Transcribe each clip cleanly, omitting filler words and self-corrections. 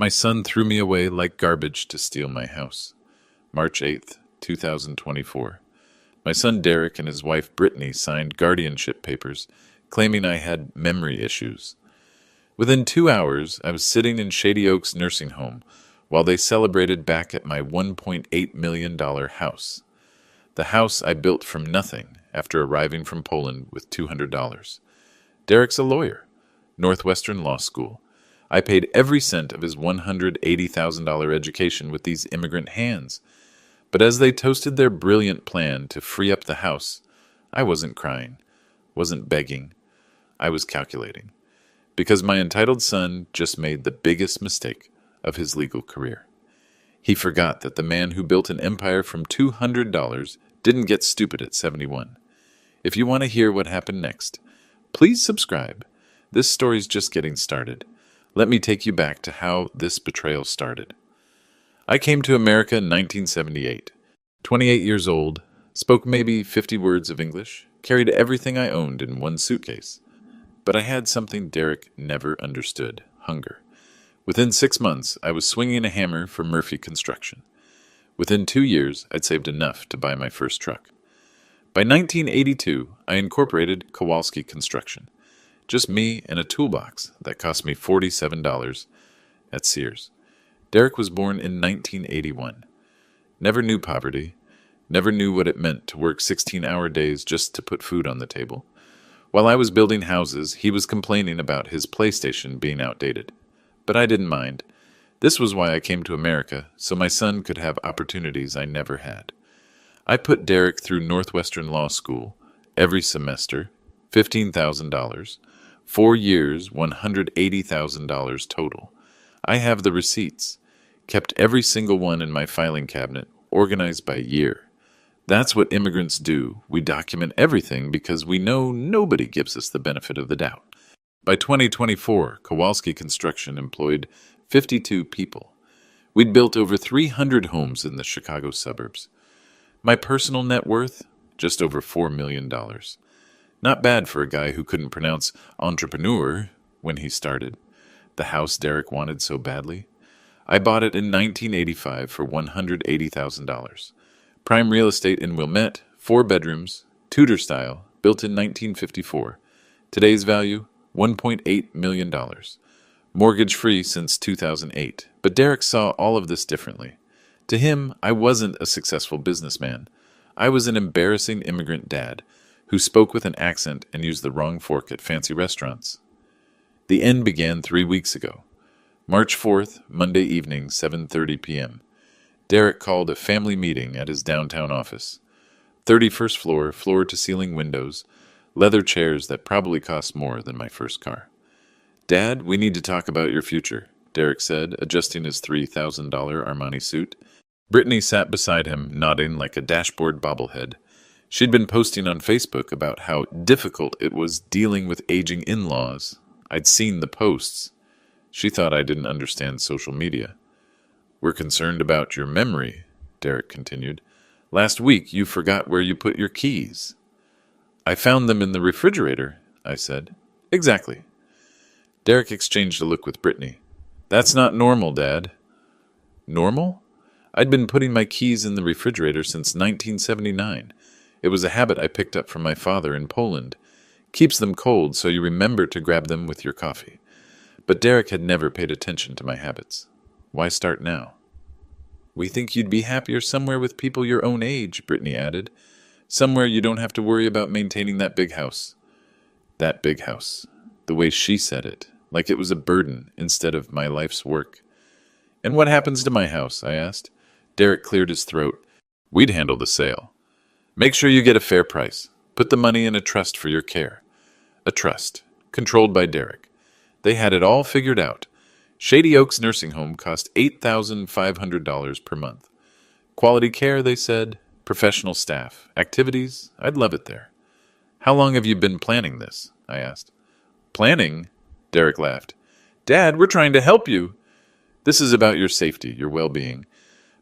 My son threw me away like garbage to steal my house. March 8th, 2024. My son Derek and his wife Brittany signed guardianship papers claiming I had memory issues. Within 2 hours, I was sitting in Shady Oaks nursing home while they celebrated back at my $1.8 million house. The house I built from nothing after arriving from Poland with $200. Derek's a lawyer, Northwestern Law School. I paid every cent of his $180,000 education with these immigrant hands. But as they toasted their brilliant plan to free up the house, I wasn't crying, wasn't begging. I was calculating. Because my entitled son just made the biggest mistake of his legal career. He forgot that the man who built an empire from $200 didn't get stupid at 71. If you want to hear what happened next, please subscribe. This story's just getting started. Let me take you back to how this betrayal started. I came to America in 1978. 28 years old, spoke maybe 50 words of English, carried everything I owned in one suitcase. But I had something Derek never understood: hunger. Within 6 months, I was swinging a hammer for Murphy Construction. Within 2 years, I'd saved enough to buy my first truck. By 1982, I incorporated Kowalski Construction. Just me and a toolbox that cost me $47 at Sears. Derek was born in 1981. Never knew poverty. Never knew what it meant to work 16-hour days just to put food on the table. While I was building houses, he was complaining about his PlayStation being outdated. But I didn't mind. This was why I came to America, so my son could have opportunities I never had. I put Derek through Northwestern Law School every semester, $15,000, 4 years, $180,000 total. I have the receipts, kept every single one in my filing cabinet, organized by year. That's what immigrants do. We document everything because we know nobody gives us the benefit of the doubt. By 2024, Kowalski Construction employed 52 people. We'd built over 300 homes in the Chicago suburbs. My personal net worth? Just over $4 million. Not bad for a guy who couldn't pronounce entrepreneur when he started. The house Derek wanted so badly. I bought it in 1985 for $180,000. Prime real estate in Wilmette, 4 bedrooms, Tudor style, built in 1954. Today's value, $1.8 million. Mortgage-free since 2008. But Derek saw all of this differently. To him, I wasn't a successful businessman. I was an embarrassing immigrant dad who spoke with an accent and used the wrong fork at fancy restaurants. The end began 3 weeks ago. March 4th, Monday evening, 7:30 p.m. Derek called a family meeting at his downtown office. 31st floor, floor-to-ceiling windows, leather chairs that probably cost more than my first car. "Dad, we need to talk about your future," Derek said, adjusting his $3,000 Armani suit. Brittany sat beside him, nodding like a dashboard bobblehead. She'd been posting on Facebook about how difficult it was dealing with aging in-laws. I'd seen the posts. She thought I didn't understand social media. "We're concerned about your memory," Derek continued. "Last week you forgot where you put your keys." "I found them in the refrigerator," I said. "Exactly." Derek exchanged a look with Brittany. "That's not normal, Dad." Normal? I'd been putting my keys in the refrigerator since 1979. It was a habit I picked up from my father in Poland. Keeps them cold so you remember to grab them with your coffee. But Derek had never paid attention to my habits. Why start now? "We think you'd be happier somewhere with people your own age," Brittany added. "Somewhere you don't have to worry about maintaining that big house." That big house. The way she said it, like it was a burden instead of my life's work. "And what happens to my house?" I asked. Derek cleared his throat. "We'd handle the sale. Make sure you get a fair price. Put the money in a trust for your care." A trust, controlled by Derek. They had it all figured out. Shady Oaks Nursing Home cost $8,500 per month. Quality care, they said. Professional staff. Activities. I'd love it there. "How long have you been planning this?" I asked. "Planning?" Derek laughed. "Dad, we're trying to help you. This is about your safety, your well-being."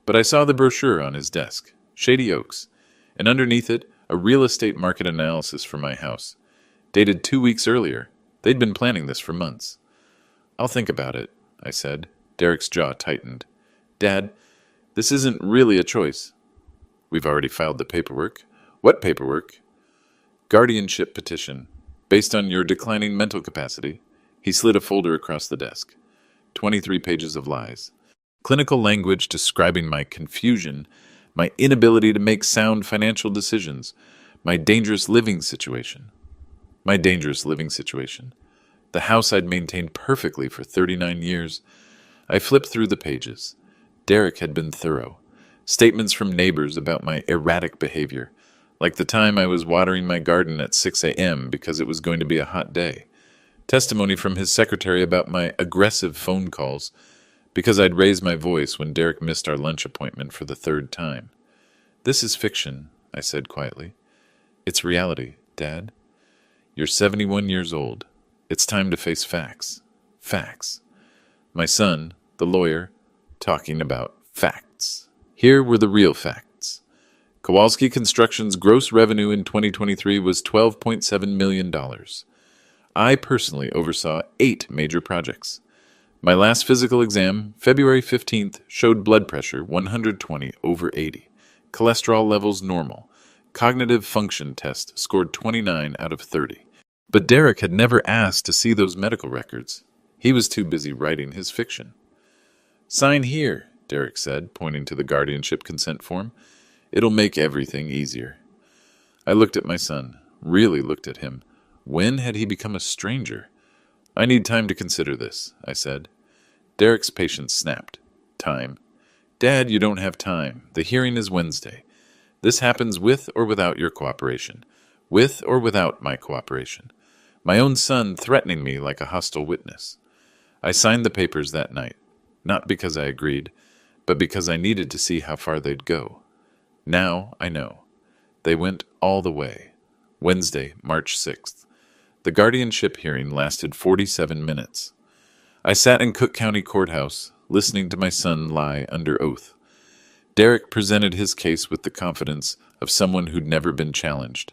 But I saw the brochure on his desk. Shady Oaks. And underneath it, a real estate market analysis for my house. Dated 2 weeks earlier. They'd been planning this for months. "I'll think about it," I said. Derek's jaw tightened. Dad, this isn't really a choice. We've already filed the paperwork. What paperwork? Guardianship petition. Based on your declining mental capacity. He slid a folder across the desk. 23 pages of lies. Clinical language describing my confusion, my inability to make sound financial decisions, my dangerous living situation. My dangerous living situation. The house I'd maintained perfectly for 39 years. I flipped through the pages. Derek had been thorough. Statements from neighbors about my erratic behavior, like the time I was watering my garden at 6 a.m. because it was going to be a hot day. Testimony from his secretary about my aggressive phone calls, because I'd raised my voice when Derek missed our lunch appointment for the third time. This is fiction, I said quietly. It's reality, Dad. You're 71 years old. It's time to face facts. Facts. My son, the lawyer, talking about facts. Here were the real facts. Kowalski Construction's gross revenue in 2023 was $12.7 million. I personally oversaw 8 major projects. My last physical exam, February 15th, showed blood pressure 120/80. Cholesterol levels normal. Cognitive function test scored 29 out of 30. But Derek had never asked to see those medical records. He was too busy writing his fiction. Sign here, Derek said, pointing to the guardianship consent form. It'll make everything easier. I looked at my son, really looked at him. When had he become a stranger? I need time to consider this, I said. Derek's patience snapped. Time. Dad, you don't have time. The hearing is Wednesday. This happens with or without your cooperation. With or without my cooperation. My own son threatening me like a hostile witness. I signed the papers that night, not because I agreed, but because I needed to see how far they'd go. Now I know. They went all the way. Wednesday, March 6th. The guardianship hearing lasted 47 minutes. I sat in Cook County Courthouse, listening to my son lie under oath. Derek presented his case with the confidence of someone who'd never been challenged.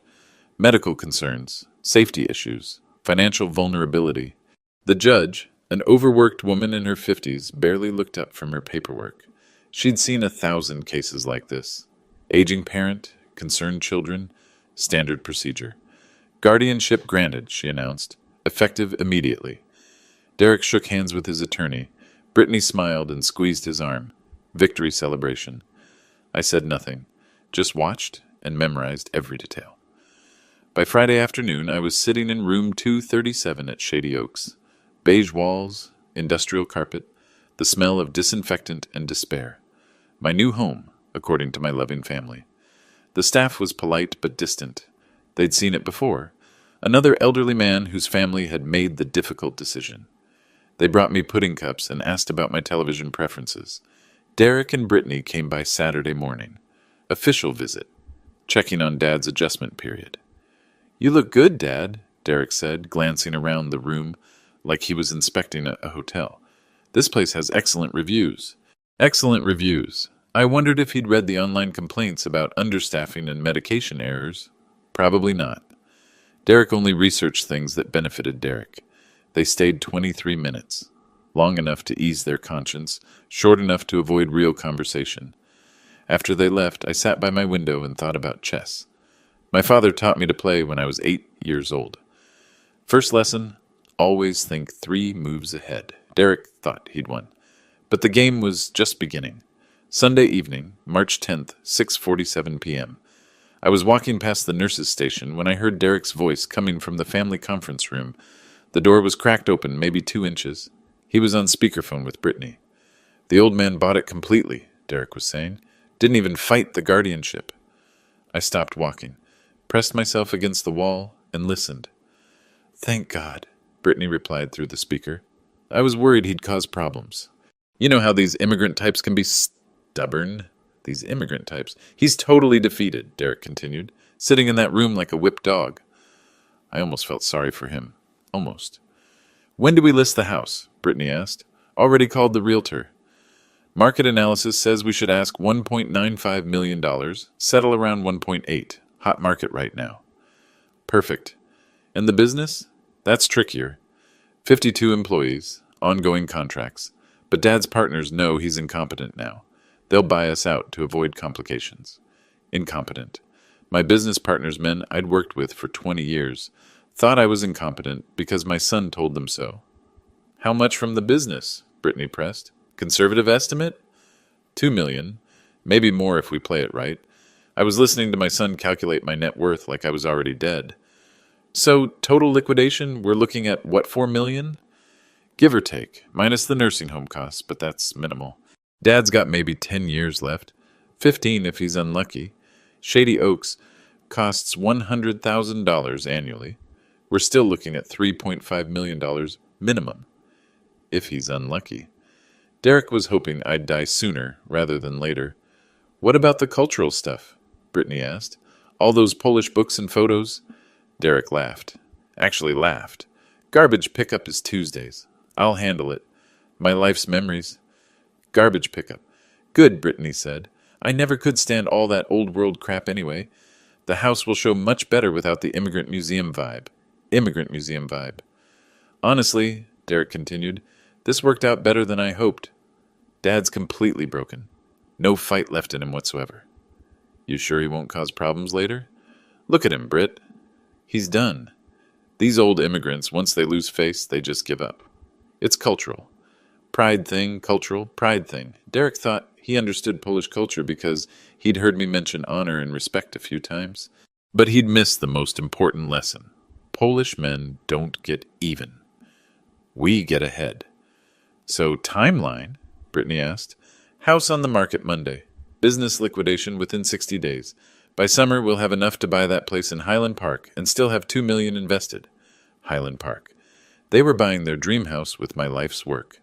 Medical concerns, safety issues, financial vulnerability. The judge, an overworked woman in her 50s, barely looked up from her paperwork. She'd seen 1,000 cases like this. Aging parent, concerned children, standard procedure. Guardianship granted, she announced, effective immediately. Derek shook hands with his attorney. Brittany smiled and squeezed his arm. Victory celebration. I said nothing, just watched and memorized every detail. By Friday afternoon, I was sitting in room 237 at Shady Oaks. Beige walls, industrial carpet, the smell of disinfectant and despair. My new home, according to my loving family. The staff was polite but distant. They'd seen it before. Another elderly man whose family had made the difficult decision. They brought me pudding cups and asked about my television preferences. Derek and Brittany came by Saturday morning. Official visit. Checking on Dad's adjustment period. You look good, Dad, Derek said, glancing around the room like he was inspecting a hotel. This place has excellent reviews. Excellent reviews. I wondered if he'd read the online complaints about understaffing and medication errors. Probably not. Derek only researched things that benefited Derek. They stayed 23 minutes. Long enough to ease their conscience, short enough to avoid real conversation. After they left, I sat by my window and thought about chess. My father taught me to play when I was 8 years old. First lesson, always think 3 moves ahead. Derek thought he'd won. But the game was just beginning. Sunday evening, March 10th, 6:47 p.m. I was walking past the nurse's station when I heard Derek's voice coming from the family conference room. The door was cracked open, maybe 2 inches. He was on speakerphone with Brittany. The old man bought it completely, Derek was saying. Didn't even fight the guardianship. I stopped walking, pressed myself against the wall, and listened. Thank God, Brittany replied through the speaker. I was worried he'd cause problems. You know how these immigrant types can be stubborn? These immigrant types. He's totally defeated, Derek continued, sitting in that room like a whipped dog. I almost felt sorry for him. Almost. When do we list the house? Brittany asked. Already called the realtor. Market analysis says we should ask $1.95 million, settle around 1.8. Hot market right now. Perfect. And the business? That's trickier. 52 employees, ongoing contracts, But Dad's partners know he's incompetent now. They'll buy us out to avoid complications. Incompetent. My business partner's men I'd worked with for 20 years thought I was incompetent because my son told them so. How much from the business? Brittany pressed. Conservative estimate? 2 million. Maybe more if we play it right. I was listening to my son calculate my net worth like I was already dead. So, total liquidation, we're looking at what, 4 million? Give or take, minus the nursing home costs, but that's minimal. Dad's got maybe 10 years left. 15 if he's unlucky. Shady Oaks costs $100,000 annually. We're still looking at $3.5 million minimum, if he's unlucky. Derek was hoping I'd die sooner rather than later. What about the cultural stuff? Brittany asked. All those Polish books and photos? Derek laughed. Actually laughed. Garbage pickup is Tuesdays. I'll handle it. My life's memories. Garbage pickup. Good, Brittany said. I never could stand all that old world crap anyway. The house will show much better without the immigrant museum vibe. Immigrant museum vibe. Honestly, Derek continued, this worked out better than I hoped. Dad's completely broken. No fight left in him whatsoever. You sure he won't cause problems later? Look at him, Britt. He's done. These old immigrants, once they lose face, they just give up. It's cultural. Pride thing, cultural, pride thing. Derek thought he understood Polish culture because he'd heard me mention honor and respect a few times. But he'd missed the most important lesson. Polish men don't get even. We get ahead. So, timeline? Brittany asked. House on the market Monday. Business liquidation within 60 days. By summer, we'll have enough to buy that place in Highland Park and still have $2 million invested. Highland Park. They were buying their dream house with my life's work.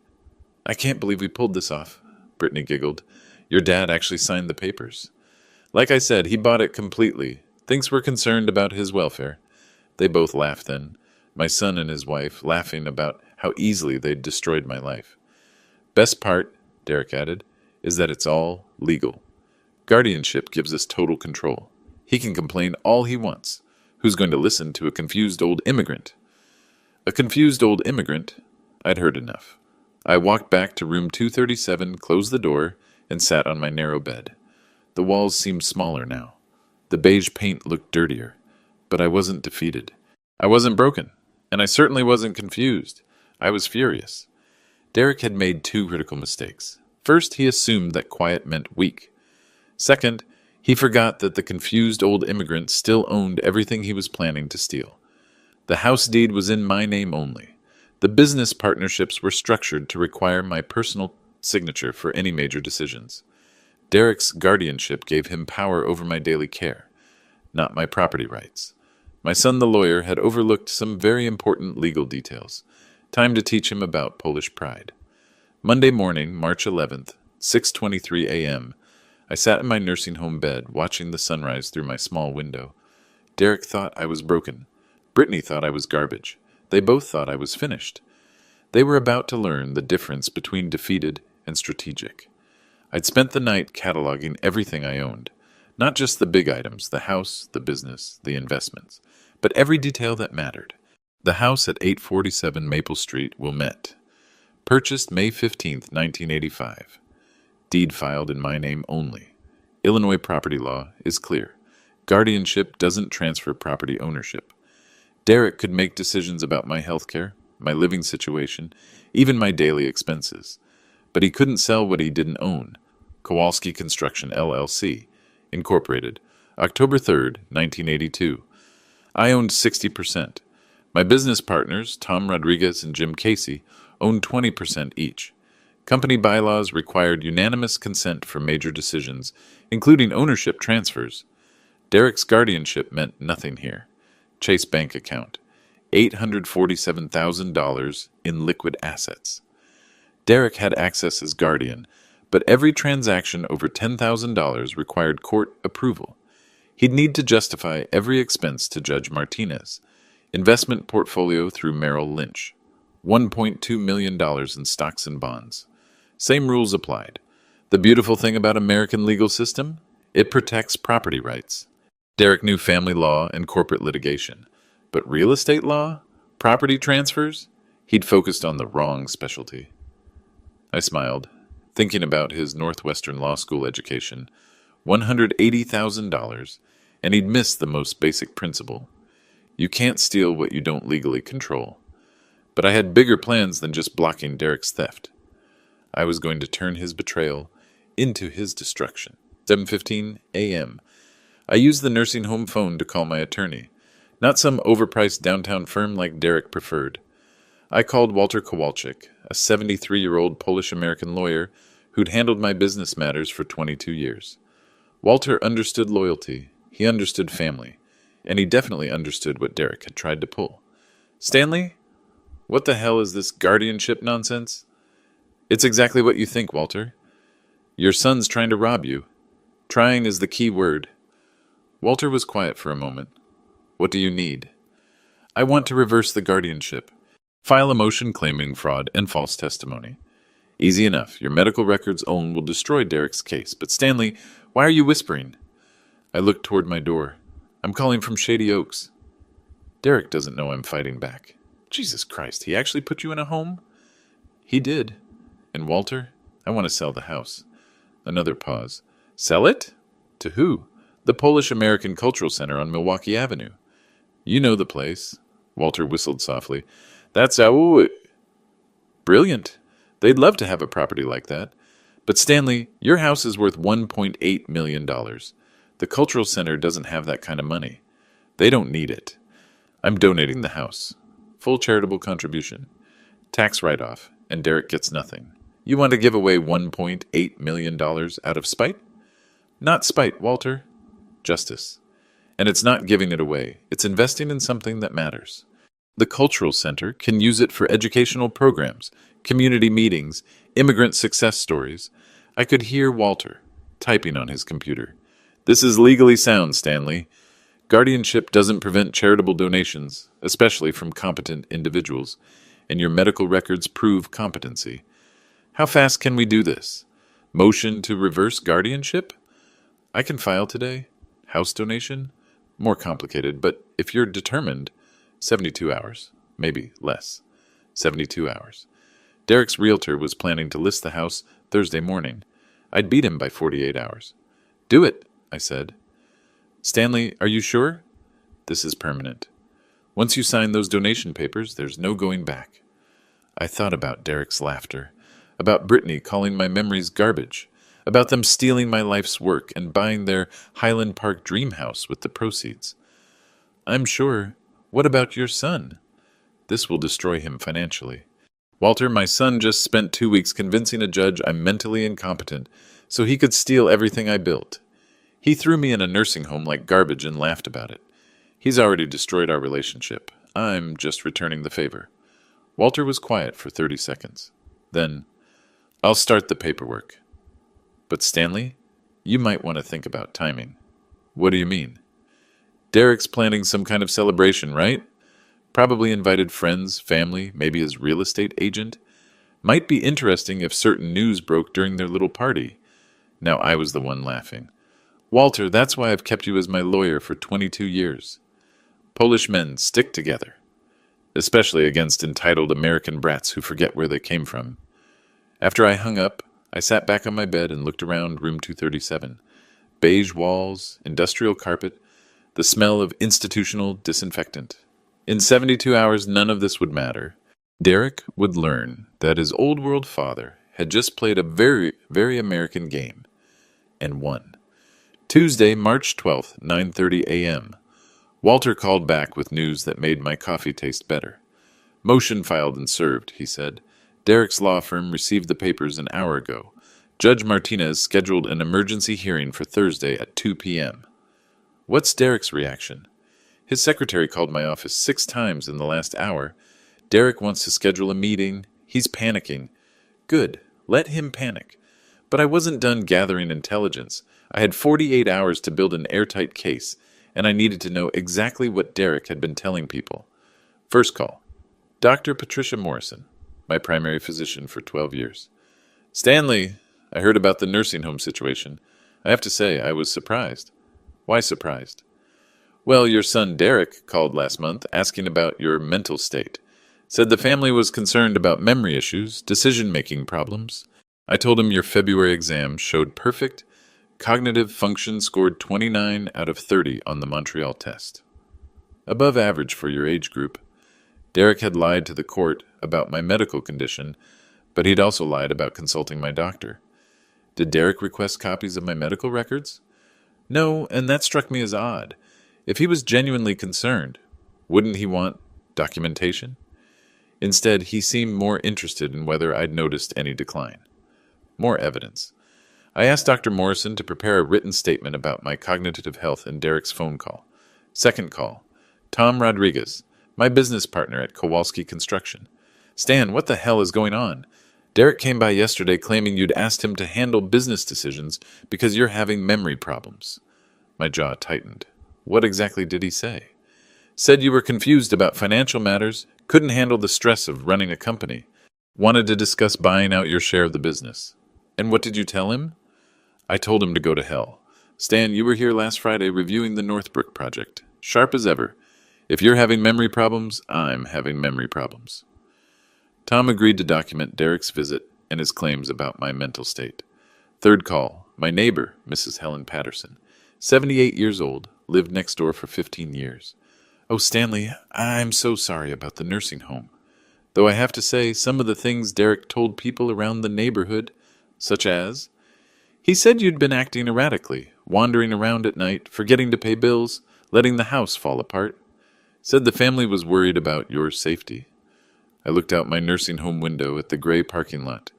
I can't believe we pulled this off, Brittany giggled. Your dad actually signed the papers. Like I said, he bought it completely. Thinks we're concerned about his welfare. They both laughed then, my son and his wife laughing about how easily they'd destroyed my life. Best part, Derek added, is that it's all legal. Guardianship gives us total control. He can complain all he wants. Who's going to listen to a confused old immigrant? A confused old immigrant? I'd heard enough. I walked back to room 237, closed the door, and sat on my narrow bed. The walls seemed smaller now. The beige paint looked dirtier. But I wasn't defeated. I wasn't broken. And I certainly wasn't confused. I was furious. Derek had made two critical mistakes. First, he assumed that quiet meant weak. Second, he forgot that the confused old immigrant still owned everything he was planning to steal. The house deed was in my name only. The business partnerships were structured to require my personal signature for any major decisions. Derek's guardianship gave him power over my daily care, not my property rights. My son, the lawyer, had overlooked some very important legal details. Time to teach him about Polish pride. Monday morning, March 11th, 6:23 a.m., I sat in my nursing home bed, watching the sunrise through my small window. Derek thought I was broken. Brittany thought I was garbage. They both thought I was finished. They were about to learn the difference between defeated and strategic. I'd spent the night cataloging everything I owned. Not just the big items, the house, the business, the investments, but every detail that mattered. The house at 847 Maple Street, Wilmette. Purchased May 15th, 1985. Deed filed in my name only. Illinois property law is clear. Guardianship doesn't transfer property ownership. Derek could make decisions about my health care, my living situation, even my daily expenses. But he couldn't sell what he didn't own. Kowalski Construction, LLC, Incorporated, October 3rd, 1982. I owned 60%. My business partners, Tom Rodriguez and Jim Casey, owned 20% each. Company bylaws required unanimous consent for major decisions, including ownership transfers. Derek's guardianship meant nothing here. Chase bank account, $847,000 in liquid assets. Derek had access as guardian, but every transaction over $10,000 required court approval. He'd need to justify every expense to Judge Martinez. Investment portfolio through Merrill Lynch. $1.2 million in stocks and bonds. Same rules applied. The beautiful thing about American legal system? It protects property rights. Derek knew family law and corporate litigation. But real estate law? Property transfers? He'd focused on the wrong specialty. I smiled, thinking about his Northwestern Law School education, $180,000, and he'd missed the most basic principle. You can't steal what you don't legally control. But I had bigger plans than just blocking Derek's theft. I was going to turn his betrayal into his destruction. 7:15 a.m. I used the nursing home phone to call my attorney, not some overpriced downtown firm like Derek preferred. I called Walter Kowalczyk, a 73-year-old Polish-American lawyer who'd handled my business matters for 22 years. Walter understood loyalty, he understood family, and he definitely understood what Derek had tried to pull. Stanley? What the hell is this guardianship nonsense? It's exactly what you think, Walter. Your son's trying to rob you. Trying is the key word. Walter was quiet for a moment. What do you need? I want to reverse the guardianship. File a motion claiming fraud and false testimony. Easy enough. Your medical records alone will destroy Derek's case. But Stanley, why are you whispering? I looked toward my door. I'm calling from Shady Oaks. Derek doesn't know I'm fighting back. Jesus Christ, he actually put you in a home? He did. And Walter, I want to sell the house. Another pause. Sell it? To who? The Polish-American Cultural Center on Milwaukee Avenue. You know the place. Walter whistled softly. That's how... Brilliant. They'd love to have a property like that. But Stanley, your house is worth $1.8 million. The Cultural Center doesn't have that kind of money. They don't need it. I'm donating the house. Full charitable contribution. Tax write-off, and Derek gets nothing. You want to give away $1.8 million out of spite? Not spite, Walter. Justice. And it's not giving it away. It's investing in something that matters. The Cultural Center can use it for educational programs, community meetings, immigrant success stories. I could hear Walter typing on his computer. This is legally sound, Stanley. Guardianship doesn't prevent charitable donations, especially from competent individuals, and your medical records prove competency. How fast can we do this? Motion to reverse guardianship? I can file today. House donation? More complicated, but if you're determined, 72 hours, maybe less. 72 hours. Derek's realtor was planning to list the house Thursday morning. I'd beat him by 48 hours. Do it, I said. Stanley, are you sure? This is permanent. Once you sign those donation papers, there's no going back. I thought about Derek's laughter, about Brittany calling my memories garbage, about them stealing my life's work and buying their Highland Park dream house with the proceeds. I'm sure. What about your son? This will destroy him financially. Walter, my son just spent 2 weeks convincing a judge I'm mentally incompetent so he could steal everything I built. He threw me in a nursing home like garbage and laughed about it. He's already destroyed our relationship. I'm just returning the favor. Walter was quiet for 30 seconds. Then, I'll start the paperwork. But Stanley, you might want to think about timing. What do you mean? Derek's planning some kind of celebration, right? Probably invited friends, family, maybe his real estate agent. Might be interesting if certain news broke during their little party. Now I was the one laughing. Walter, that's why I've kept you as my lawyer for 22 years. Polish men stick together, especially against entitled American brats who forget where they came from. After I hung up, I sat back on my bed and looked around room 237. Beige walls, industrial carpet, the smell of institutional disinfectant. In 72 hours, none of this would matter. Derek would learn that his old world father had just played a very, very American game and won. Tuesday, March 12th, 9:30 a.m. Walter called back with news that made my coffee taste better. Motion filed and served, he said. Derek's law firm received the papers an hour ago. Judge Martinez scheduled an emergency hearing for Thursday at 2 p.m. What's Derek's reaction? His secretary called my office 6 times in the last hour. Derek wants to schedule a meeting. He's panicking. Good. Let him panic. But I wasn't done gathering intelligence. I had 48 hours to build an airtight case, and I needed to know exactly what Derek had been telling people. First call. Dr. Patricia Morrison, my primary physician for 12 years. Stanley, I heard about the nursing home situation. I have to say, I was surprised. Why surprised? Well, your son Derek called last month asking about your mental state. Said the family was concerned about memory issues, decision-making problems. I told him your February exam showed perfect. Cognitive function scored 29 out of 30 on the Montreal test. Above average for your age group. Derek had lied to the court about my medical condition, but he'd also lied about consulting my doctor. Did Derek request copies of my medical records? No, and that struck me as odd. If he was genuinely concerned, wouldn't he want documentation? Instead, he seemed more interested in whether I'd noticed any decline. More evidence. I asked Dr. Morrison to prepare a written statement about my cognitive health in Derek's phone call. Second call. Tom Rodriguez, my business partner at Kowalski Construction. Stan, what the hell is going on? Derek came by yesterday claiming you'd asked him to handle business decisions because you're having memory problems. My jaw tightened. What exactly did he say? Said you were confused about financial matters, couldn't handle the stress of running a company, wanted to discuss buying out your share of the business. And what did you tell him? I told him to go to hell. Stan, you were here last Friday reviewing the Northbrook project. Sharp as ever. If you're having memory problems, I'm having memory problems. Tom agreed to document Derek's visit and his claims about my mental state. Third call. My neighbor, Mrs. Helen Patterson, 78 years old, lived next door for 15 years. Oh, Stanley, I'm so sorry about the nursing home. Though I have to say, some of the things Derek told people around the neighborhood, such as, he said you'd been acting erratically, wandering around at night, forgetting to pay bills, letting the house fall apart. Said the family was worried about your safety. I looked out my nursing home window at the gray parking lot.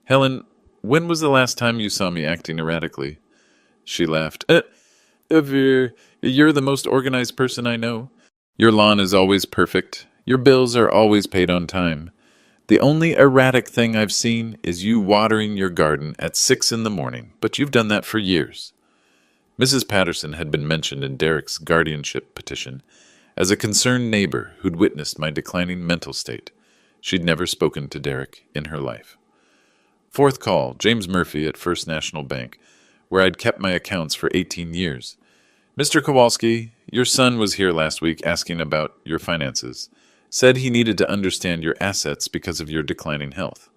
Helen, when was the last time you saw me acting erratically? She laughed. You're the most organized person I know. Your lawn is always perfect. Your bills are always paid on time. The only erratic thing I've seen is you watering your garden at 6 in the morning, but you've done that for years. Mrs. Patterson had been mentioned in Derek's guardianship petition as a concerned neighbor who'd witnessed my declining mental state. She'd never spoken to Derek in her life. Fourth call, James Murphy at First National Bank, where I'd kept my accounts for 18 years. Mr. Kowalski, your son was here last week asking about your finances. Said he needed to understand your assets because of your declining health.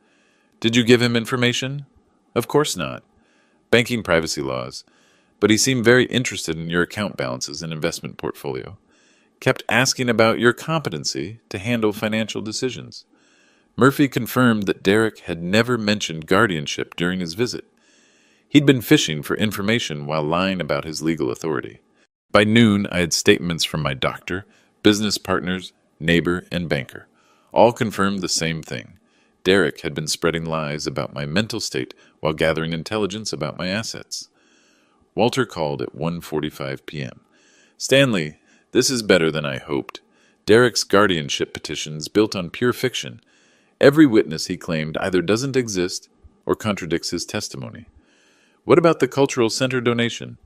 Did you give him information? Of course not. Banking privacy laws. But he seemed very interested in your account balances and investment portfolio. Kept asking about your competency to handle financial decisions. Murphy confirmed that Derek had never mentioned guardianship during his visit. He'd been fishing for information while lying about his legal authority. By noon, I had statements from my doctor, business partners, neighbor, and banker. All confirmed the same thing. Derek had been spreading lies about my mental state while gathering intelligence about my assets. Walter called at 1:45 p.m. Stanley, this is better than I hoped. Derek's guardianship petition's built on pure fiction. Every witness he claimed either doesn't exist or contradicts his testimony. What about the cultural center donation?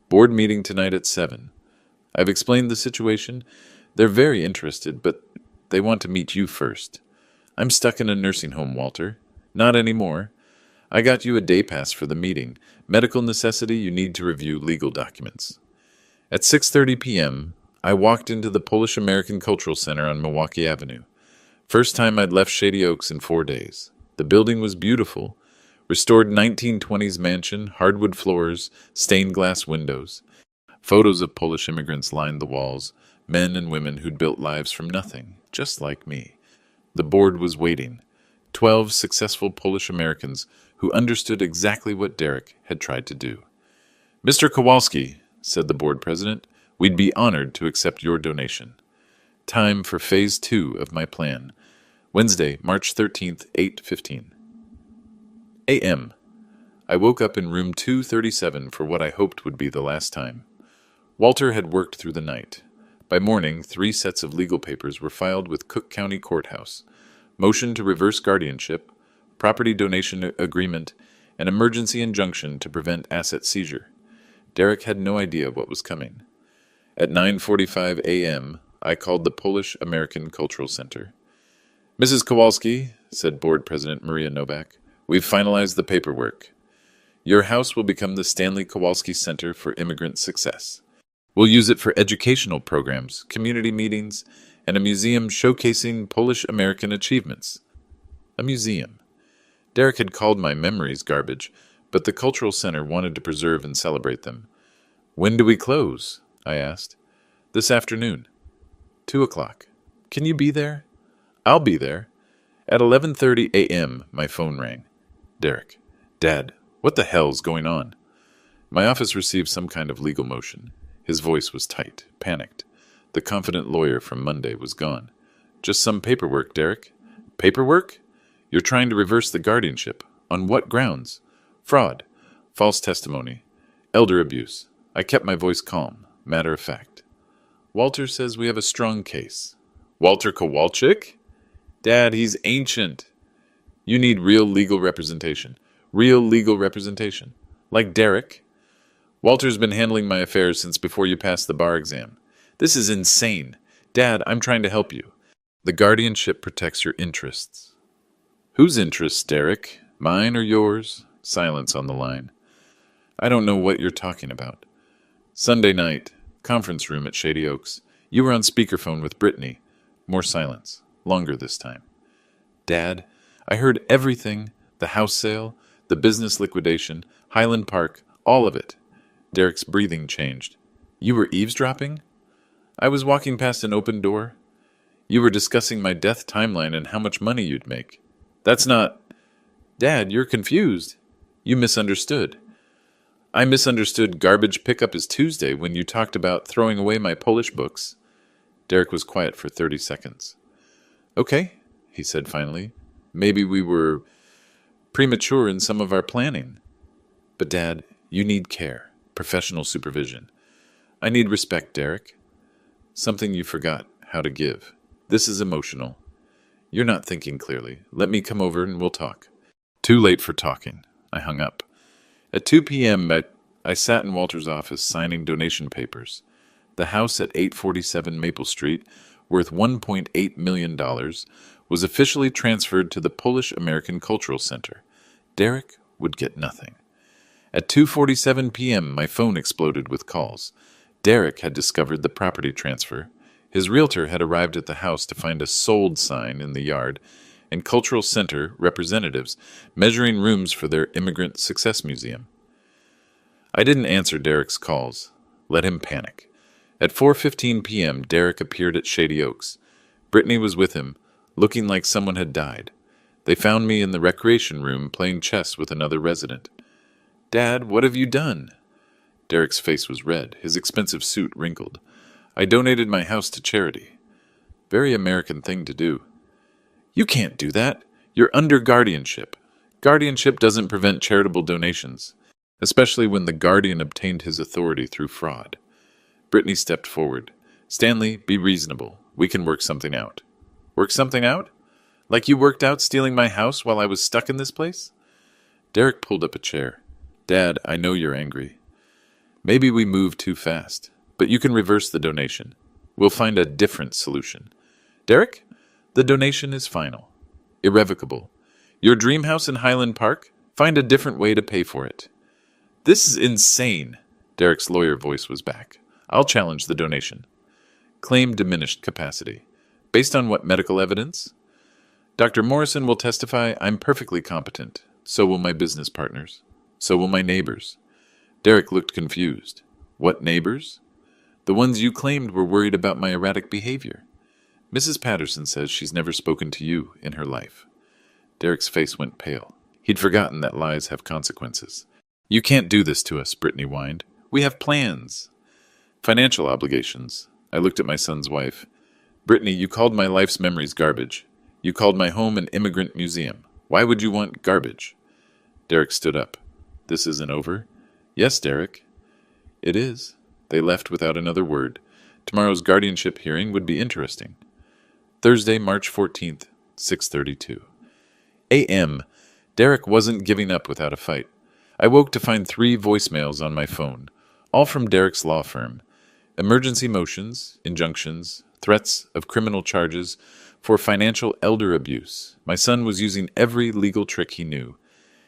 Board meeting tonight at 7. I've explained the situation. They're very interested, but they want to meet you first. I'm stuck in a nursing home, Walter. Not anymore. I got you a day pass for the meeting. Medical necessity, you need to review legal documents. At 6:30 p.m., I walked into the Polish American Cultural Center on Milwaukee Avenue. First time I'd left Shady Oaks in 4 days. The building was beautiful. Restored 1920s mansion, hardwood floors, stained glass windows. Photos of Polish immigrants lined the walls, men and women who'd built lives from nothing, just like me. The board was waiting. 12 successful Polish Americans who understood exactly what Derek had tried to do. Mr. Kowalski, said the board president, we'd be honored to accept your donation. Time for phase 2 of my plan. Wednesday, March 13th, 8:15 a.m. I woke up in room 237 for what I hoped would be the last time. Walter had worked through the night. By morning, 3 sets of legal papers were filed with Cook County Courthouse. Motion to reverse guardianship, property donation agreement, and emergency injunction to prevent asset seizure. Derek had no idea what was coming. At 9:45 a.m., I called the Polish American Cultural Center. Mrs. Kowalski, said Board President Maria Novak, we've finalized the paperwork. Your house will become the Stanley Kowalski Center for Immigrant Success. We'll use it for educational programs, community meetings, and a museum showcasing Polish-American achievements. A museum. Derek had called my memories garbage, but the cultural center wanted to preserve and celebrate them. "When do we close?" I asked. "This afternoon. 2 o'clock. Can you be there?" "I'll be there." At 11:30 a.m., my phone rang. Derek. "Dad, what the hell's going on?" My office received some kind of legal motion. His voice was tight, panicked. The confident lawyer from Monday was gone. "Just some paperwork, Derek." "Paperwork? You're trying to reverse the guardianship. On what grounds?" "Fraud, false testimony, elder abuse." I kept my voice calm, matter of fact. "Walter says we have a strong case." "Walter Kowalczyk?" "Dad, he's ancient." "You need real legal representation." "Real legal representation. Like Derek?" "Walter's been handling my affairs since before you passed the bar exam." "This is insane." "Dad, I'm trying to help you." "The guardianship protects your interests." "Whose interests, Derek? Mine or yours?" Silence on the line. "I don't know what you're talking about." "Sunday night, conference room at Shady Oaks. You were on speakerphone with Brittany." More silence, longer this time. "Dad, I heard everything, the house sale, the business liquidation, Highland Park, all of it." Derek's breathing changed. "You were eavesdropping?" "I was walking past an open door." "You were discussing my death timeline and how much money you'd make." "That's not—" "Dad, you're confused." "You misunderstood." "I misunderstood garbage pickup is Tuesday when you talked about throwing away my Polish books." Derek was quiet for 30 seconds. "Okay," he said finally. "Maybe we were premature in some of our planning." "But Dad, you need care, professional supervision." "I need respect, Derek." "Something you forgot how to give. This is emotional." "You're not thinking clearly. Let me come over and we'll talk." Too late for talking. I hung up. At 2 p.m., I sat in Walter's office signing donation papers. The house at 847 Maple Street, worth $1.8 million, was officially transferred to the Polish-American Cultural Center. Derek would get nothing. At 2:47 p.m., my phone exploded with calls. Derek had discovered the property transfer. His realtor had arrived at the house to find a sold sign in the yard, and Cultural Center representatives measuring rooms for their Immigrant Success Museum. I didn't answer Derek's calls. Let him panic. At 4:15 p.m., Derek appeared at Shady Oaks. Brittany was with him, looking like someone had died. They found me in the recreation room playing chess with another resident. "Dad, what have you done?" Derek's face was red, his expensive suit wrinkled. "I donated my house to charity." "Very American thing to do." "You can't do that. You're under guardianship. Guardianship doesn't prevent charitable donations, especially when the guardian obtained his authority through fraud." Brittany stepped forward. "Stanley, be reasonable. We can work something out." "Work something out? Like you worked out stealing my house while I was stuck in this place?" Derek pulled up a chair. "Dad, I know you're angry. Maybe we moved too fast, but you can reverse the donation. We'll find a different solution." "Derek, the donation is final. Irrevocable. Your dream house in Highland Park? Find a different way to pay for it." "This is insane." Derek's lawyer voice was back. "I'll challenge the donation." "Claim diminished capacity. Based on what medical evidence?" "Dr. Morrison will testify I'm perfectly competent. So will my business partners. So will my neighbors." Derek looked confused. "What neighbors?" "The ones you claimed were worried about my erratic behavior. Mrs. Patterson says she's never spoken to you in her life." Derek's face went pale. He'd forgotten that lies have consequences. "You can't do this to us," Brittany whined. "We have plans." "Financial obligations." I looked at my son's wife. "Brittany, you called my life's memories garbage. You called my home an immigrant museum. Why would you want garbage?" Derek stood up. "This isn't over?" "Yes, Derek." "It is." They left without another word. Tomorrow's guardianship hearing would be interesting. Thursday, March 14th, 6:32 a.m. Derek wasn't giving up without a fight. I woke to find 3 voicemails on my phone, all from Derek's law firm. Emergency motions, injunctions, threats of criminal charges for financial elder abuse. My son was using every legal trick he knew.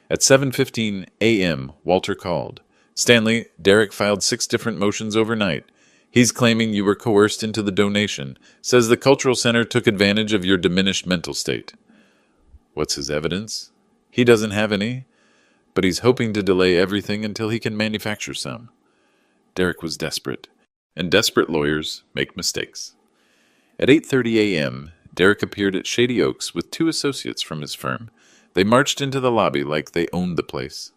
At 7:15 a.m., Walter called. "Stanley, Derek filed 6 different motions overnight. He's claiming you were coerced into the donation, says the cultural center took advantage of your diminished mental state. What's his evidence? He doesn't have any, but he's hoping to delay everything until he can manufacture some. Derek was desperate, and desperate lawyers make mistakes. At 8:30 a.m., Derek appeared at Shady Oaks with 2 associates from his firm. They marched into the lobby like they owned the place.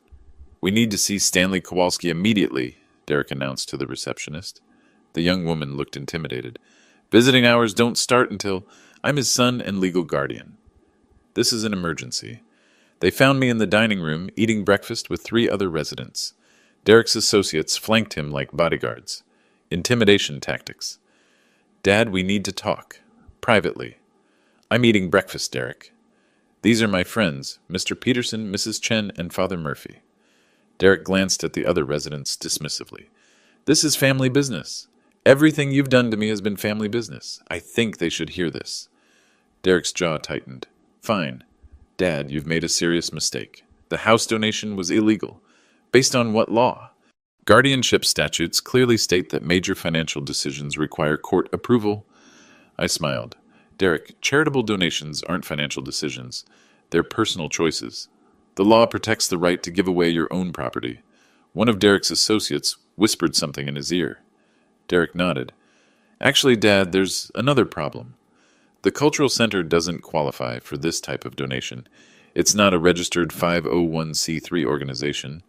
"We need to see Stanley Kowalski immediately," Derek announced to the receptionist. The young woman looked intimidated. "Visiting hours don't start until I'm his son and legal guardian." "This is an emergency." They found me in the dining room eating breakfast with 3 other residents. Derek's associates flanked him like bodyguards. Intimidation tactics. "Dad, we need to talk. Privately." "I'm eating breakfast, Derek." "These are my friends, Mr. Peterson, Mrs. Chen, and Father Murphy." Derek glanced at the other residents dismissively. "This is family business. Everything you've done to me has been family business. I think they should hear this." Derek's jaw tightened. "Fine. Dad, you've made a serious mistake. The house donation was illegal. Based on what law? Guardianship statutes clearly state that major financial decisions require court approval." I smiled. "Derek, charitable donations aren't financial decisions. They're personal choices. The law protects the right to give away your own property." One of Derek's associates whispered something in his ear. Derek nodded. "Actually, Dad, there's another problem. The Cultural Center doesn't qualify for this type of donation. It's not a registered 501c3 organization."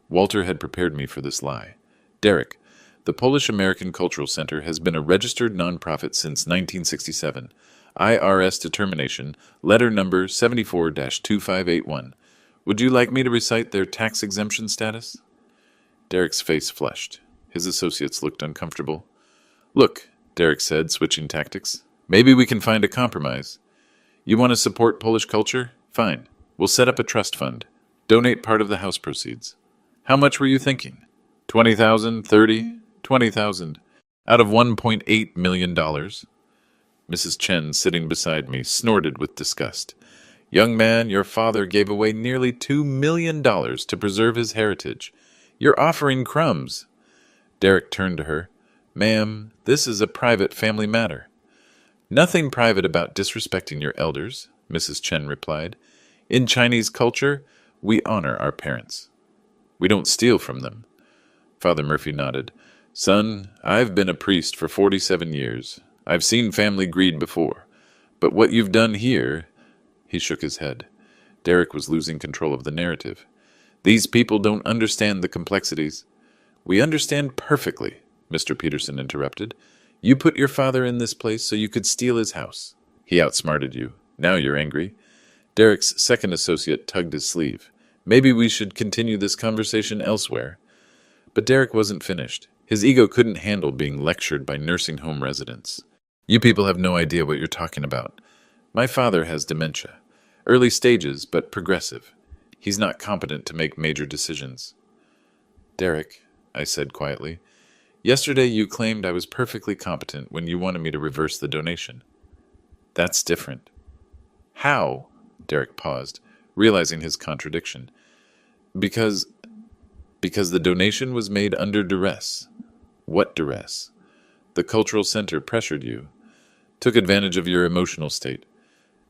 Walter had prepared me for this lie. "Derek, the Polish American Cultural Center has been a registered nonprofit since 1967. IRS determination, letter number 74-2581. Would you like me to recite their tax exemption status?" Derek's face flushed. His associates looked uncomfortable. "Look," Derek said, switching tactics. "Maybe we can find a compromise. You want to support Polish culture? Fine. We'll set up a trust fund. Donate part of the house proceeds. How much were you thinking? 20,000, 30, 20,000. Out of $1.8 million. Mrs. Chen, sitting beside me, snorted with disgust. "Young man, your father gave away nearly $2 million to preserve his heritage. You're offering crumbs." Derek turned to her. "Ma'am, this is a private family matter." "Nothing private about disrespecting your elders," Mrs. Chen replied. "In Chinese culture, we honor our parents. We don't steal from them." Father Murphy nodded. "Son, I've been a priest for 47 years. I've seen family greed before. But what you've done here—" He shook his head. Derek was losing control of the narrative. "These people don't understand the complexities." "We understand perfectly," Mr. Peterson interrupted. "You put your father in this place so you could steal his house. He outsmarted you. Now you're angry." Derek's second associate tugged his sleeve. "Maybe we should continue this conversation elsewhere." But Derek wasn't finished. His ego couldn't handle being lectured by nursing home residents. "You people have no idea what you're talking about. My father has dementia. Early stages, but progressive. He's not competent to make major decisions." "Derek," I said quietly, "yesterday you claimed I was perfectly competent when you wanted me to reverse the donation. That's different." "How?" Derek paused, realizing his contradiction. Because the donation was made under duress." "What duress?" "The cultural center pressured you. Took advantage of your emotional state."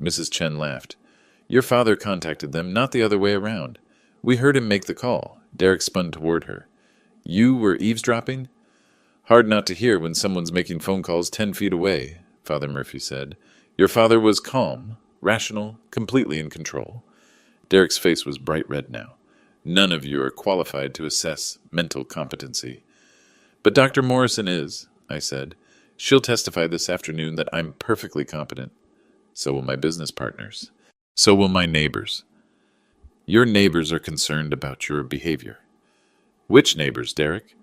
Mrs. Chen laughed. "Your father contacted them, not the other way around. We heard him make the call." Derek spun toward her. "You were eavesdropping?" "Hard not to hear when someone's making phone calls 10 feet away," Father Murphy said. "Your father was calm, rational, completely in control." Derek's face was bright red now. "None of you are qualified to assess mental competency." "But Dr. Morrison is," I said. "She'll testify this afternoon that I'm perfectly competent. So will my business partners. So will my neighbors." "Your neighbors are concerned about your behavior." "Which neighbors, Derek?"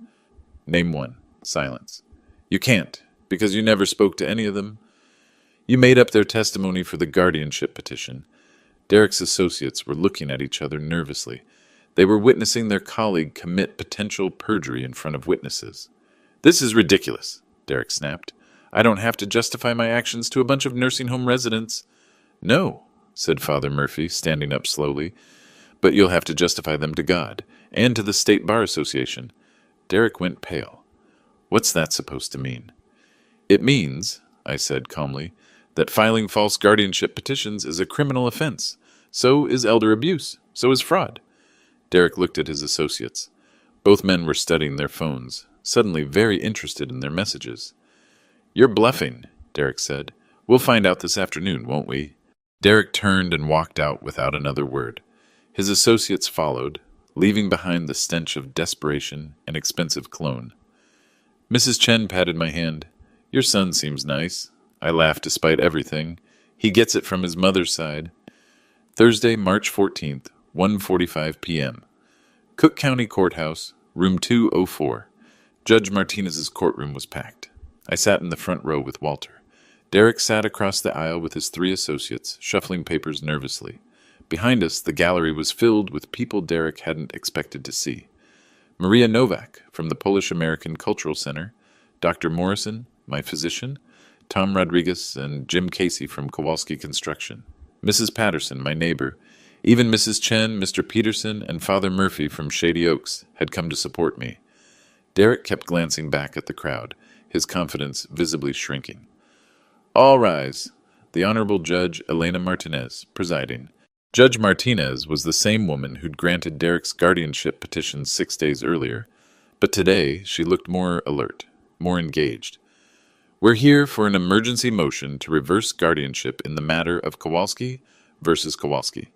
"Name one." Silence. "You can't, because you never spoke to any of them." "You made up their testimony for the guardianship petition." Derek's associates were looking at each other nervously. They were witnessing their colleague commit potential perjury in front of witnesses. "This is ridiculous," Derek snapped. "I don't have to justify my actions to a bunch of nursing home residents." "No," said Father Murphy, standing up slowly, "but you'll have to justify them to God and to the State Bar Association." Derek went pale. What's that supposed to mean? It means, I said calmly, that filing false guardianship petitions is a criminal offense. So is elder abuse. So is fraud. Derek looked at his associates. Both men were studying their phones, suddenly very interested in their messages. You're bluffing, Derek said. We'll find out this afternoon, won't we? Derek turned and walked out without another word. His associates followed, leaving behind the stench of desperation and expensive cologne. Mrs. Chen patted my hand. Your son seems nice. I laughed despite everything. He gets it from his mother's side. Thursday, March 14th, 1:45 p.m. Cook County Courthouse, room 204. Judge Martinez's courtroom was packed. I sat in the front row with Walter. Derek sat across the aisle with his 3 associates, shuffling papers nervously. Behind us, the gallery was filled with people Derek hadn't expected to see. Maria Novak from the Polish-American Cultural Center, Dr. Morrison, my physician, Tom Rodriguez, and Jim Casey from Kowalski Construction, Mrs. Patterson, my neighbor, even Mrs. Chen, Mr. Peterson, and Father Murphy from Shady Oaks had come to support me. Derek kept glancing back at the crowd, his confidence visibly shrinking. All rise. The Honorable Judge Elena Martinez, presiding. Judge Martinez was the same woman who'd granted Derek's guardianship petition 6 days earlier, but today she looked more alert, more engaged. We're here for an emergency motion to reverse guardianship in the matter of Kowalski versus Kowalski.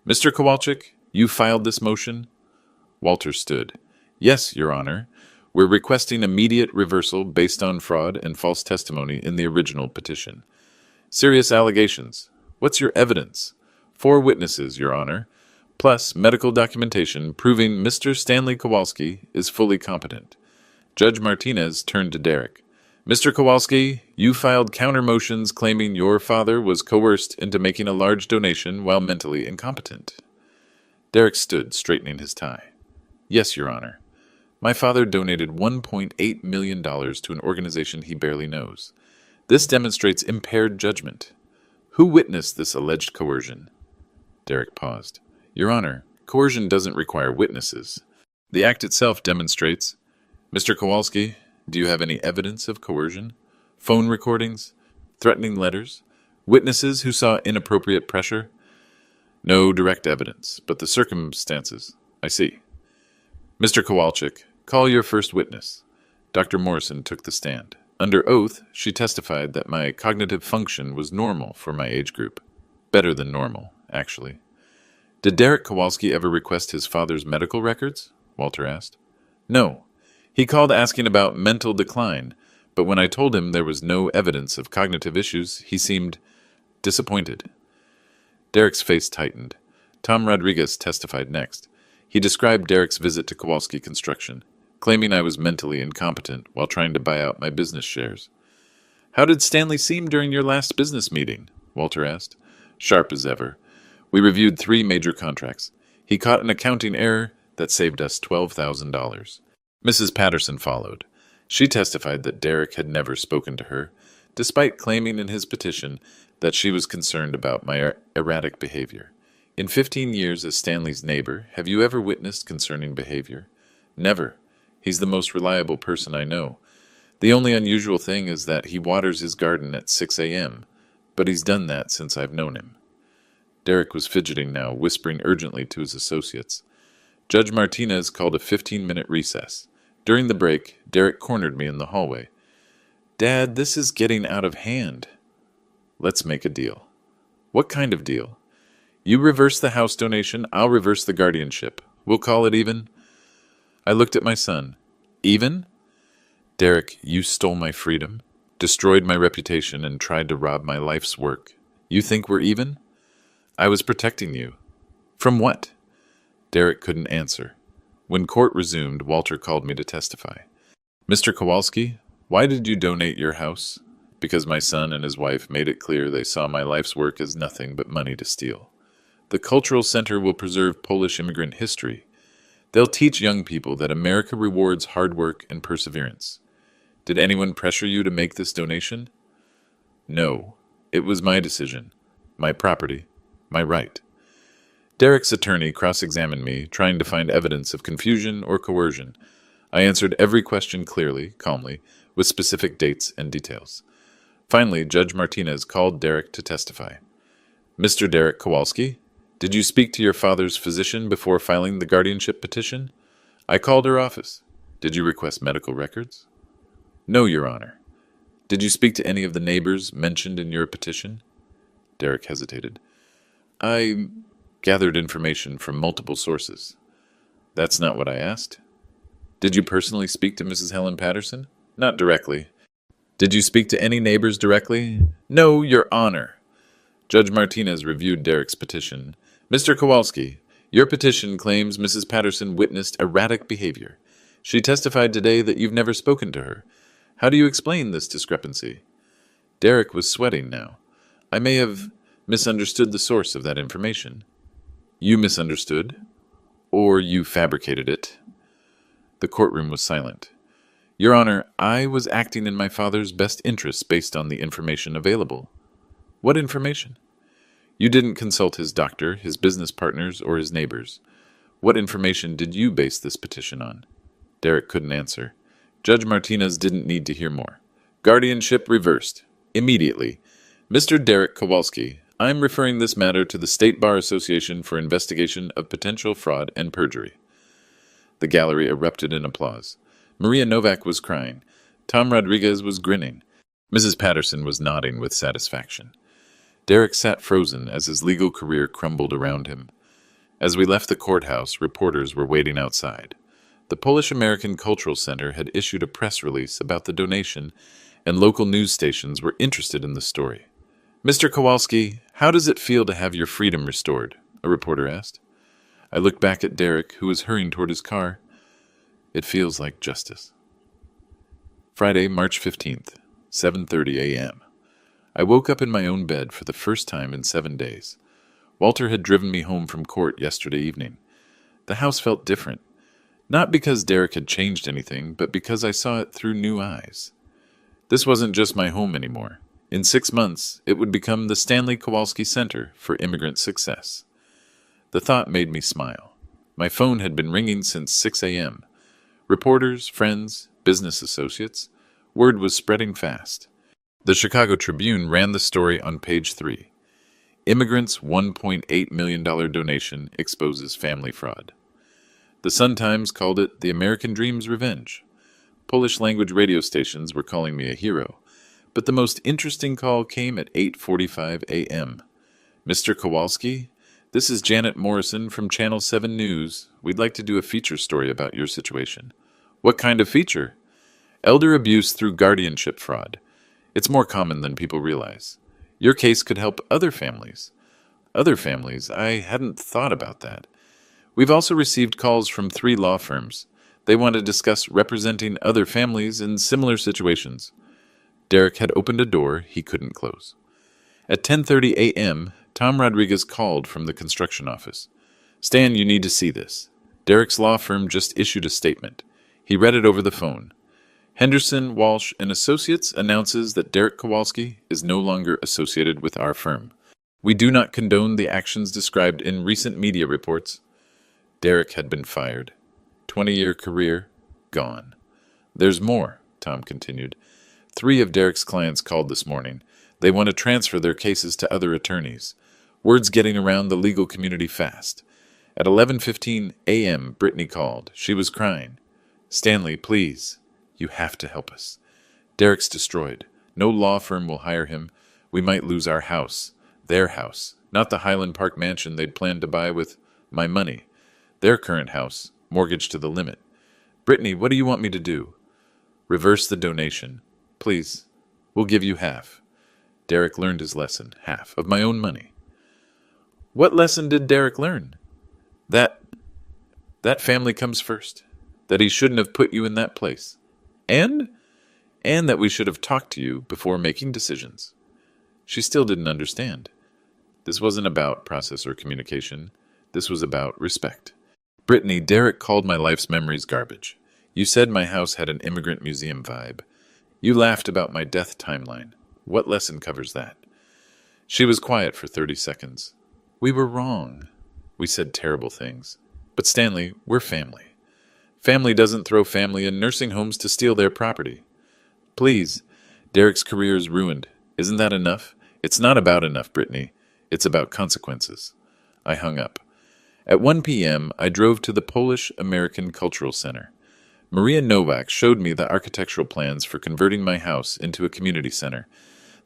Mr. Kowalczyk, you filed this motion? Walter stood. Yes, Your Honor. We're requesting immediate reversal based on fraud and false testimony in the original petition. Serious allegations. What's your evidence? 4 witnesses, Your Honor, plus medical documentation proving Mr. Stanley Kowalski is fully competent. Judge Martinez turned to Derek. Mr. Kowalski, you filed counter motions claiming your father was coerced into making a large donation while mentally incompetent. Derek stood, straightening his tie. Yes, Your Honor. My father donated $1.8 million to an organization he barely knows. This demonstrates impaired judgment. Who witnessed this alleged coercion? Derek paused. Your Honor, coercion doesn't require witnesses. The act itself demonstrates. Mr. Kowalski, do you have any evidence of coercion? Phone recordings? Threatening letters? Witnesses who saw inappropriate pressure? No direct evidence, but the circumstances. I see. Mr. Kowalczyk, call your first witness. Dr. Morrison took the stand. Under oath, she testified that my cognitive function was normal for my age group. Better than normal, actually. Did Derek Kowalski ever request his father's medical records? Walter asked. No. He called asking about mental decline, but when I told him there was no evidence of cognitive issues, he seemed disappointed. Derek's face tightened. Tom Rodriguez testified next. He described Derek's visit to Kowalski Construction, claiming I was mentally incompetent while trying to buy out my business shares. How did Stanley seem during your last business meeting? Walter asked. Sharp as ever. We reviewed 3 major contracts. He caught an accounting error that saved us $12,000. Mrs. Patterson followed. She testified that Derek had never spoken to her, despite claiming in his petition that she was concerned about my erratic behavior. In 15 years as Stanley's neighbor, have you ever witnessed concerning behavior? Never. He's the most reliable person I know. The only unusual thing is that he waters his garden at 6 a.m., but he's done that since I've known him. Derek was fidgeting now, whispering urgently to his associates. Judge Martinez called a 15-minute recess. During the break, Derek cornered me in the hallway. Dad, this is getting out of hand. Let's make a deal. What kind of deal? You reverse the house donation, I'll reverse the guardianship. We'll call it even. I looked at my son. Even? Derek, you stole my freedom, destroyed my reputation, and tried to rob my life's work. You think we're even? I was protecting you. From what? Derek couldn't answer. When court resumed, Walter called me to testify. Mr. Kowalski, why did you donate your house? Because my son and his wife made it clear they saw my life's work as nothing but money to steal. The Cultural Center will preserve Polish immigrant history. They'll teach young people that America rewards hard work and perseverance. Did anyone pressure you to make this donation? No. It was my decision. My property. My right. Derek's attorney cross-examined me, trying to find evidence of confusion or coercion. I answered every question clearly, calmly, with specific dates and details. Finally, Judge Martinez called Derek to testify. Mr. Derek Kowalski, did you speak to your father's physician before filing the guardianship petition? I called her office. Did you request medical records? No, Your Honor. Did you speak to any of the neighbors mentioned in your petition? Derek hesitated. I gathered information from multiple sources. That's not what I asked. Did you personally speak to Mrs. Helen Patterson? Not directly. Did you speak to any neighbors directly? No, Your Honor. Judge Martinez reviewed Derek's petition. Mr. Kowalski, your petition claims Mrs. Patterson witnessed erratic behavior. She testified today that you've never spoken to her. How do you explain this discrepancy? Derek was sweating now. I may have misunderstood the source of that information. You misunderstood? Or you fabricated it? The courtroom was silent. Your Honor, I was acting in my father's best interests based on the information available. What information? You didn't consult his doctor, his business partners, or his neighbors. What information did you base this petition on? Derek couldn't answer. Judge Martinez didn't need to hear more. Guardianship reversed. Immediately. Mr. Derek Kowalski, I'm referring this matter to the State Bar Association for investigation of potential fraud and perjury. The gallery erupted in applause. Maria Novak was crying. Tom Rodriguez was grinning. Mrs. Patterson was nodding with satisfaction. Derek sat frozen as his legal career crumbled around him. As we left the courthouse, reporters were waiting outside. The Polish-American Cultural Center had issued a press release about the donation, and local news stations were interested in the story. Mr. Kowalski, how does it feel to have your freedom restored? A reporter asked. I looked back at Derek, who was hurrying toward his car. It feels like justice. Friday, March 15th, 7:30 a.m. I woke up in my own bed for the first time in 7 days. Walter had driven me home from court yesterday evening. The house felt different. Not because Derek had changed anything, but because I saw it through new eyes. This wasn't just my home anymore. In 6 months, it would become the Stanley Kowalski Center for Immigrant Success. The thought made me smile. My phone had been ringing since 6 a.m. Reporters, friends, business associates. Word was spreading fast. The Chicago Tribune ran the story on page 3. Immigrants' $1.8 million donation exposes family fraud. The Sun-Times called it the American Dream's Revenge. Polish-language radio stations were calling me a hero. But the most interesting call came at 8:45 a.m. Mr. Kowalski, this is Janet Morrison from Channel 7 News. We'd like to do a feature story about your situation. What kind of feature? Elder abuse through guardianship fraud. It's more common than people realize. Your case could help other families. Other families? I hadn't thought about that. We've also received calls from 3 law firms. They want to discuss representing other families in similar situations. Derek had opened a door he couldn't close. At 10:30 a.m., Tom Rodriguez called from the construction office. Stan, you need to see this. Derek's law firm just issued a statement. He read it over the phone. Henderson, Walsh, and Associates announces that Derek Kowalski is no longer associated with our firm. We do not condone the actions described in recent media reports. Derek had been fired. 20-year career, gone. There's more, Tom continued. 3 of Derek's clients called this morning. They want to transfer their cases to other attorneys. Word's getting around the legal community fast. At 11:15 a.m., Brittany called. She was crying. Stanley, please. You have to help us. Derek's destroyed. No law firm will hire him. We might lose our house. Their house. Not the Highland Park mansion they'd planned to buy with my money. Their current house. Mortgaged to the limit. Brittany, what do you want me to do? Reverse the donation. Please. We'll give you half. Derek learned his lesson. Half of my own money. What lesson did Derek learn? That family comes first. That he shouldn't have put you in that place. And that we should have talked to you before making decisions. She still didn't understand. This wasn't about process or communication. This was about respect. Brittany, Derek called my life's memories garbage. You said my house had an immigrant museum vibe. You laughed about my death timeline. What lesson covers that? She was quiet for 30 seconds. We were wrong. We said terrible things. But Stanley, we're family. Family doesn't throw family in nursing homes to steal their property. Please. Derek's career is ruined. Isn't that enough? It's not about enough, Brittany. It's about consequences. I hung up. At 1 p.m., I drove to the Polish American Cultural Center. Maria Nowak showed me the architectural plans for converting my house into a community center.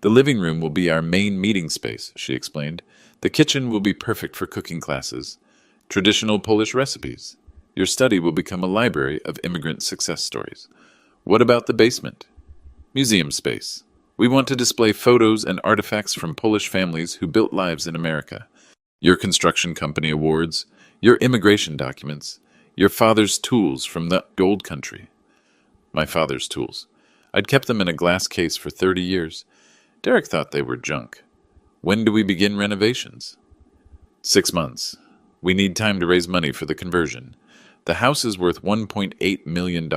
The living room will be our main meeting space, she explained. The kitchen will be perfect for cooking classes. Traditional Polish recipes. Your study will become a library of immigrant success stories. What about the basement? Museum space. We want to display photos and artifacts from Polish families who built lives in America. Your construction company awards, your immigration documents, your father's tools from the old country. My father's tools. I'd kept them in a glass case for 30 years. Derek thought they were junk. When do we begin renovations? 6 months. We need time to raise money for the conversion. The house is worth $1.8 million,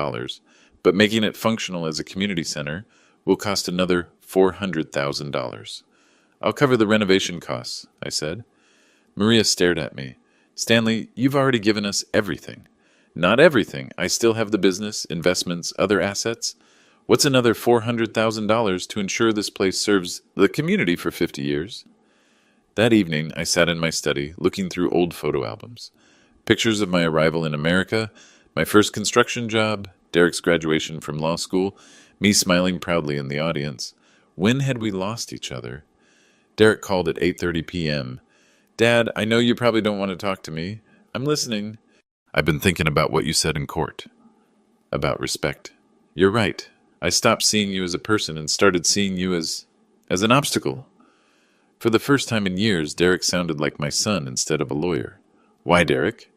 but making it functional as a community center will cost another $400,000. I'll cover the renovation costs, I said. Maria stared at me. Stanley, you've already given us everything. Not everything. I still have the business, investments, other assets. What's another $400,000 to ensure this place serves the community for 50 years? That evening, I sat in my study, looking through old photo albums. Pictures of my arrival in America, my first construction job, Derek's graduation from law school, me smiling proudly in the audience. When had we lost each other? Derek called at 8:30 p.m. Dad, I know you probably don't want to talk to me. I'm listening. I've been thinking about what you said in court. About respect. You're right. I stopped seeing you as a person and started seeing you as an obstacle. For the first time in years, Derek sounded like my son instead of a lawyer. Why, Derek?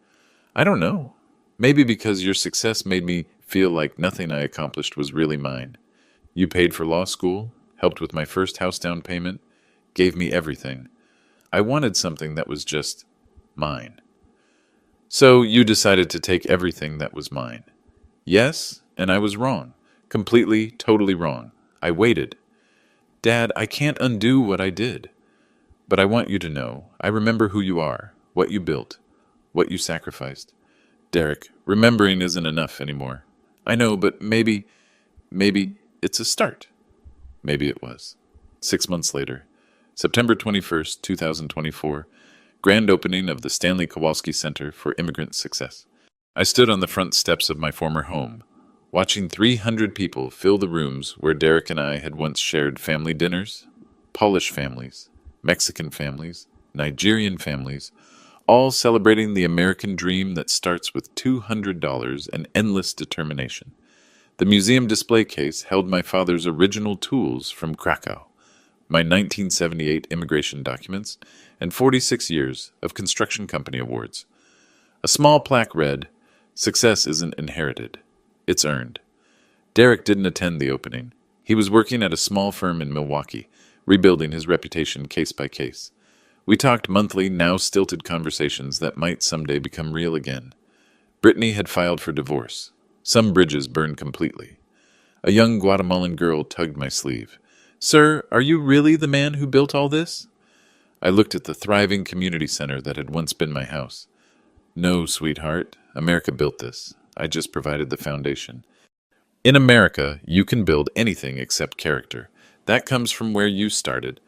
I don't know. Maybe because your success made me feel like nothing I accomplished was really mine. You paid for law school, helped with my first house down payment, gave me everything. I wanted something that was just mine. So you decided to take everything that was mine. Yes, and I was wrong. Completely, totally wrong. I waited. Dad, I can't undo what I did. But I want you to know, I remember who you are, what you built, what you sacrificed. Derek, remembering isn't enough anymore. I know, but maybe it's a start. Maybe it was. 6 months later, September 21st, 2024, grand opening of the Stanley Kowalski Center for Immigrant Success. I stood on the front steps of my former home, watching 300 people fill the rooms where Derek and I had once shared family dinners, Polish families, Mexican families, Nigerian families, all celebrating the American dream that starts with $200 and endless determination. The museum display case held my father's original tools from Krakow, my 1978 immigration documents, and 46 years of construction company awards. A small plaque read, "Success isn't inherited, it's earned." Derek didn't attend the opening. He was working at a small firm in Milwaukee, rebuilding his reputation case by case. We talked monthly, now stilted conversations that might someday become real again. Brittany had filed for divorce. Some bridges burned completely. A young Guatemalan girl tugged my sleeve. Sir, are you really the man who built all this? I looked at the thriving community center that had once been my house. No, sweetheart, America built this. I just provided the foundation. In America, you can build anything except character. That comes from where you started.